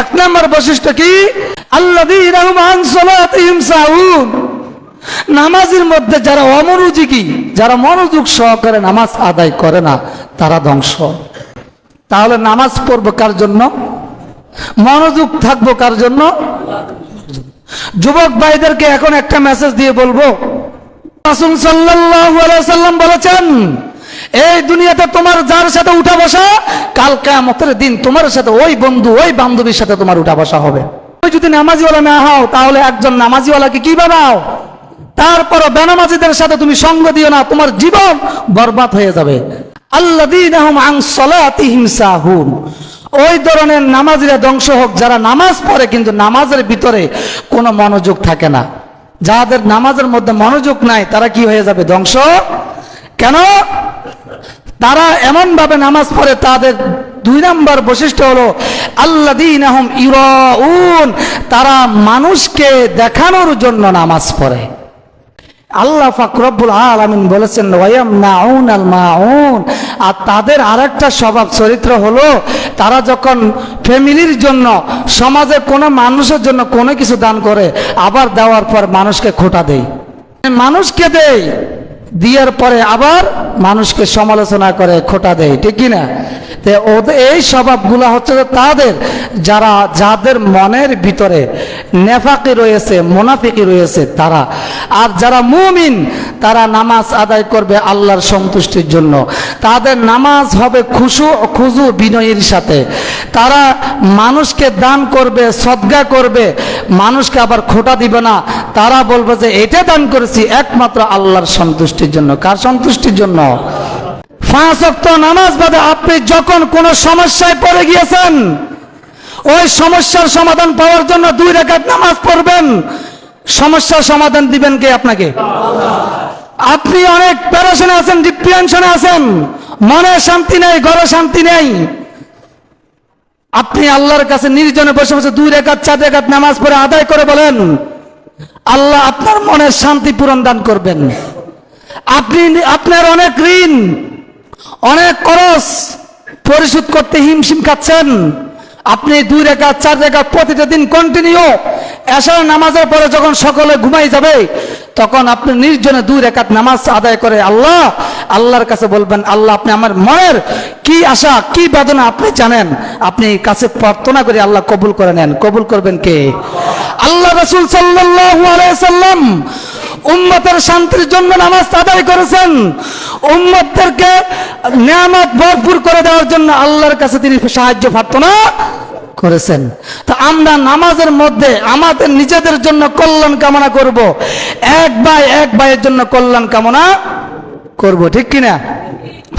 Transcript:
এক নম্বর বৈশিষ্ট্য কি? আল্লাযীনা হুম আন সালাতিহিম সাহুন, নামাজের মধ্যে যারা অমনোযোগী, যারা মনোযোগ সহকারে নামাজ আদায় করে না, তারা ধ্বংস। তাহলে নামাজ পড়বো কার জন্য? মনোযোগ থাকবো কার জন্য? যুবক ভাইদেরকে এখন একটা মেসেজ দিয়ে বলবো, রাসূল সাল্লাল্লাহু আলাইহি ওয়াসাল্লাম বলেছেন, এই দুনিয়াতে তোমার যার সাথে উঠা বসা, কাল কিয়ামতের দিন তোমার সাথে ওই বন্ধু ওই বান্ধবীর সাথে তোমার উঠা বসা হবে। তুমি যদি নামাজিওয়ালা না হও, তাহলে একজন নামাজিওয়ালাকে কি বানাও? তারপর বেনামাজিদের সাথে তুমি সঙ্গ দিও না, তোমার জীবন বরবাদ হয়ে যাবে। আল্লাযীনা হুম আন সালাতিহিম সাহুন, ওই ধরনের নামাজিরা ধ্বংস হোক যারা নামাজ পড়ে কিন্তু নামাজের ভিতরে কোনো মনোযোগ থাকে না। যাদের নামাজের মধ্যে মনোযোগ নাই তারা কি হয়ে যাবে? ধ্বংস। কেন? তারা এমন ভাবে নামাজ পড়ে, তাদের দুই নম্বর বৈশিষ্ট্য হলো আল্লাযীনা হুম ইউরাউন, তারা মানুষকে দেখানোর জন্য নামাজ পড়ে। আল্লাহ পাক রব্বুল আলামিন বলেছেন ওয়ায়ামনাউনাল মাউন, আর তাদের আরেকটা স্বভাব চরিত্র হলো তারা যখন ফ্যামিলির জন্য, সমাজে কোনো মানুষের জন্য কোনো কিছু দান করে, আবার দেওয়ার পর মানুষকে খোঁটা দেয়, মানুষকে দেয়, দেওয়ার পরে আবার মানুষকে সমালোচনা করে, খোঁটা দেয়, ঠিক কিনা? ওদের এই স্বভাবগুলো হচ্ছে তাদের, যাদের মনের ভিতরে নেফাকি রয়েছে, মুনাফিকি রয়েছে তারা। আর যারা মুমিন তারা নামাজ আদায় করবে আল্লাহর সন্তুষ্টির জন্য, তাদের নামাজ হবে খুজু বিনয়ের সাথে, তারা মানুষকে দান করবে, সদকা করবে, মানুষকে আবার খোঁটা দিবে না, তারা বলবে যে এটা দান করেছি একমাত্র আল্লাহর সন্তুষ্টির জন্য। কার সন্তুষ্টির জন্য? 5 ওয়াক্ত নামাজ বাদে আপনি যখন কোনো সমস্যায় পড়ে গিয়েছেন, ওই সমস্যার সমাধান পাওয়ার জন্য 2 রাকাত নামাজ পড়বেন। সমস্যার সমাধান দিবেন কে? আপনাকে। আপনি অনেক প্যারাশনে আছেন, ডিপ্রেশনে আছেন, মনে শান্তি নেই, ঘরে শান্তি নেই, আপনি আল্লাহর কাছে নির্জনে বসে বসে 2 রাকাত 4 রাকাত নামাজ পড়ে আদায় করে বলেন, আল্লাহ আপনার মনের শান্তি পূরণ দান করবেন। আপনার অনেক ঋণ, অনেক খরচ পরিশোধ করতে হিমশিম খাচ্ছেন, আপনি 2 রাকাত 4 রাকাত প্রতিটা দিন কন্টিনিউ এশার নামাজের পরে যখন সকলে ঘুমাই যাবে, তখন আপনি নির্জনে 2 রাকাত নামাজ আদায় করে আল্লাহর কাছে বলবেন, আল্লাহ আপনি আমার মনের কি আশা কি বেদনা আপনি জানেন, আপনি কাছে প্রার্থনা করে আল্লাহ কবুল করে নেন। কবুল করবেন কে? আল্লাহ রাসূল সাল্লাল্লাহু আলাইহি সাল্লাম উম্মতের শান্তির জন্য নামাজ আদায় করেছেন, উম্মতদেরকে নিয়ামত ভরপুর করে দেওয়ার জন্য আল্লাহর কাছে তিনি সাহায্য প্রার্থনা করেছেন। তো আমরা নামাজের মধ্যে আমাদের নিজেদের জন্য কল্যাণ কামনা করব, এক ভাইয়ের জন্য কল্যাণ কামনা করব, ঠিক কিনা?